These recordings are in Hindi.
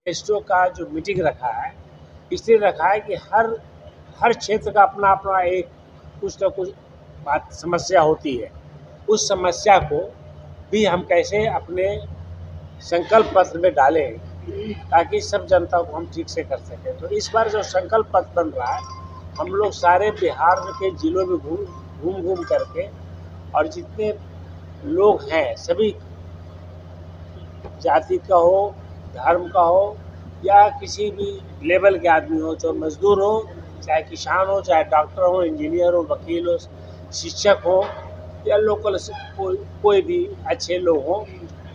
एस्टो का जो मीटिंग रखा है, इसलिए रखा है कि हर हर क्षेत्र का अपना अपना एक कुछ न कुछ बात समस्या होती है। उस समस्या को भी हम कैसे अपने संकल्प पत्र में डालें ताकि सब जनता को हम ठीक से कर सकें। तो इस बार जो संकल्प पत्र बन रहा है, हम लोग सारे बिहार के जिलों में घूम करके और जितने लोग हैं सभी जाति का हो, धर्म का हो या किसी भी लेवल के आदमी हो, चाहे मजदूर हो, चाहे किसान हो, चाहे डॉक्टर हो, इंजीनियर हो, वकील हो, शिक्षक हो या लोकल कोई भी अच्छे लोग हों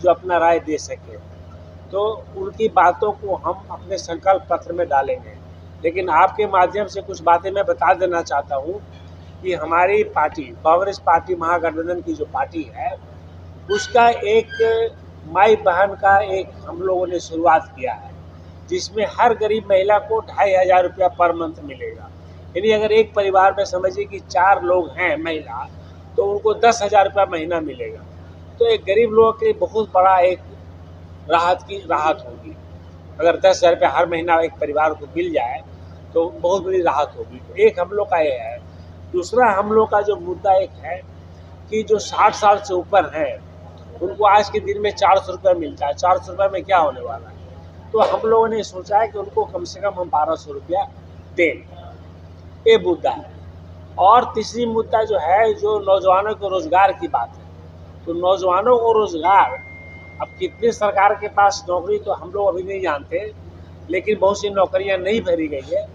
जो अपना राय दे सके, तो उनकी बातों को हम अपने संकल्प पत्र में डालेंगे। लेकिन आपके माध्यम से कुछ बातें मैं बता देना चाहता हूँ कि हमारी पार्टी कांग्रेस पार्टी महागठबंधन की जो पार्टी है, उसका एक माई बहन का एक हम लोगों ने शुरुआत किया है, जिसमें हर गरीब महिला को 2500 रुपया पर मंथ मिलेगा। यानी अगर एक परिवार में समझिए कि 4 लोग हैं महिला, तो उनको 10,000 रुपया महीना मिलेगा। तो एक गरीब लोगों के लिए बहुत बड़ा एक राहत होगी। अगर 10,000 रुपया हर महीना एक परिवार को मिल जाए तो बहुत बड़ी राहत होगी। तो एक हम लोग का ये है। दूसरा हम लोग का जो मुद्दा एक है कि जो 60 साल से ऊपर हैं उनको आज के दिन में 400 रुपया मिलता है। 400 रुपये में क्या होने वाला है? तो हम लोगों ने सोचा है कि उनको कम से कम हम 1200 रुपया दें। ये मुद्दा है। और तीसरी मुद्दा जो है, जो नौजवानों को रोजगार की बात है, तो नौजवानों को रोजगार, अब कितनी सरकार के पास नौकरी तो हम लोग अभी नहीं जानते, लेकिन बहुत सी नौकरियां नहीं भरी गई है।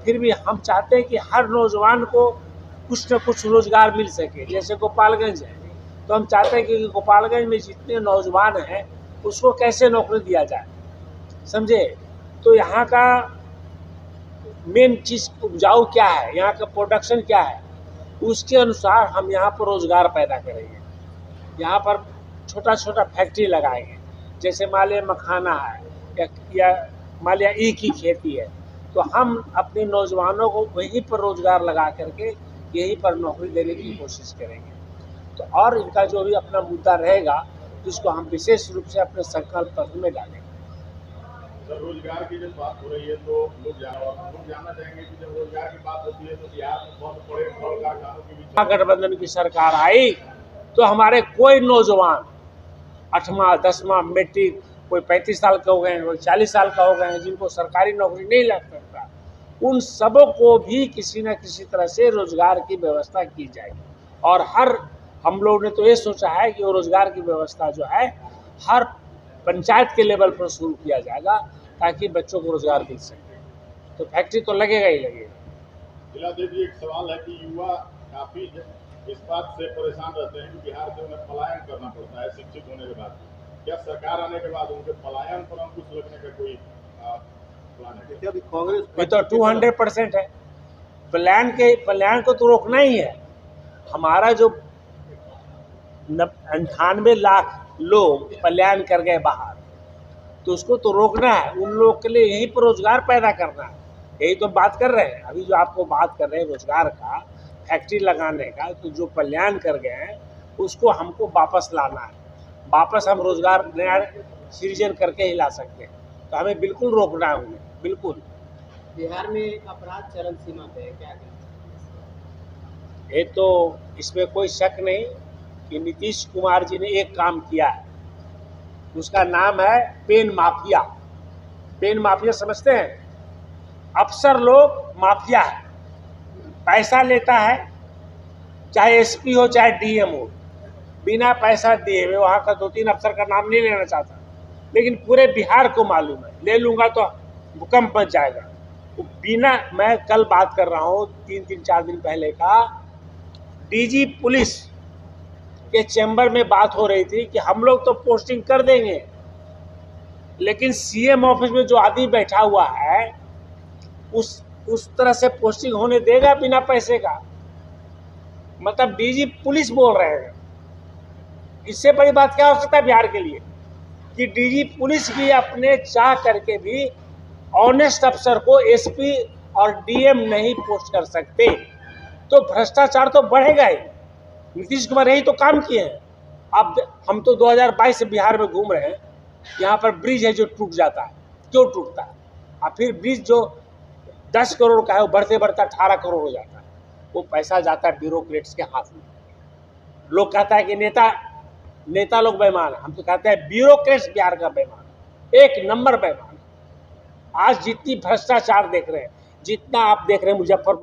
फिर भी हम चाहते हैं कि हर नौजवान को कुछ न कुछ रोजगार मिल सके। जैसे गोपालगंज है, तो हम चाहते हैं कि गोपालगंज में जितने नौजवान हैं उसको कैसे नौकरी दिया जाए, समझे। तो यहाँ का मेन चीज़ उपजाऊ क्या है, यहाँ का प्रोडक्शन क्या है, उसके अनुसार हम यहाँ पर रोजगार पैदा करेंगे। यहाँ पर छोटा छोटा फैक्ट्री लगाएंगे। जैसे मान लिया मखाना है या मान लिया ईख की खेती है, तो हम अपने नौजवानों को वहीं पर रोजगार लगा करके यहीं पर नौकरी देने की कोशिश करेंगे। तो और इनका जो भी अपना मुद्दा रहेगा, जिसको हम विशेष रूप से अपने संकल्प पत्र में डालेंगे। रोजगार की जब बात हो रही है तो लोग जानना चाहेंगे कि जब रोजगार की बात होती है तो बिहार में बहुत बड़े कारखानों के बीच गठबंधन की सरकार आई तो हमारे कोई नौजवान 8वां 10वां मैट्रिक, कोई 35 साल का हो गए हैं, कोई 40 साल का हो गए हैं, जिनको सरकारी नौकरी नहीं लग सकता, उन सबों को भी किसी न किसी तरह से रोजगार की व्यवस्था की जाएगी। और हम लोग ने तो ये सोचा है कि वो रोजगार की व्यवस्था जो है हर पंचायत के लेवल पर शुरू किया जाएगा ताकि बच्चों को रोजगार मिल सके। तो फैक्ट्री तो लगेगा ही लगेगा। जिलाध्यक्ष जी, एक सवाल है कि युवा काफी इस बात से परेशान रहते हैं कि बिहार से उन्हें पलायन करना पड़ता है शिक्षित होने के बाद। क्या सरकार आने के बाद उनके पलायन पर अंकुश लगने का कोई प्लान है? क्या कांग्रेस ये तो 200% है। पलायन को तो रोकना ही है। हमारा जो 98 लाख लोग पलायन कर गए बाहर, तो उसको तो रोकना है। उन लोगों के लिए यहीं पर रोजगार पैदा करना है। यही तो बात कर रहे हैं अभी, जो आपको बात कर रहे हैं रोजगार का, फैक्ट्री लगाने का। तो जो पलायन कर गए हैं उसको हमको वापस लाना है। वापस हम रोजगार नया सृजन करके ही ला सकते हैं। तो हमें बिल्कुल रोकना है उन्हें, बिल्कुल। बिहार में अपराध चरम सीमा पे है, क्या ये तो इसमें कोई शक नहीं कि नीतीश कुमार जी ने एक काम किया है, उसका नाम है पेन माफिया। पेन माफिया समझते हैं? अफसर लोग माफिया है, पैसा लेता है, चाहे एसपी हो चाहे डीएम हो, बिना पैसा दिए हुए। वहाँ का 2-3 अफसर का नाम नहीं लेना चाहता, लेकिन पूरे बिहार को मालूम है, ले लूंगा तो भूकंप मच जाएगा। बिना, मैं कल बात कर रहा हूँ 3-4 दिन पहले का, डीजी पुलिस के चैम्बर में बात हो रही थी कि हम लोग तो पोस्टिंग कर देंगे, लेकिन सीएम ऑफिस में जो आदमी बैठा हुआ है उस तरह से पोस्टिंग होने देगा बिना पैसे का। मतलब डीजी पुलिस बोल रहे हैं। इससे बड़ी बात क्या हो सकता है बिहार के लिए कि डीजी पुलिस भी अपने चाह करके भी ऑनेस्ट अफसर को एसपी और डीएम नहीं पोस्ट कर सकते। तो भ्रष्टाचार तो बढ़ेगा ही। नीतीश कुमार यही तो काम किए हैं। अब हम तो 2022 से बिहार में घूम रहे हैं, यहाँ पर ब्रिज है जो टूट जाता है, क्यों टूटता है? और फिर ब्रिज जो 10 करोड़ का है वो बढ़ते बढ़ते 18 करोड़ हो जाता है। वो पैसा जाता है ब्यूरोक्रेट्स के हाथ में। लोग कहता है कि नेता लोग बेईमान है, हम तो कहते हैं ब्यूरोक्रेट्स बिहार का बेईमान है, एक नंबर बेईमान है। आज जितनी भ्रष्टाचार देख रहे हैं, जितना आप देख रहे हैं मुजफ्फरपुर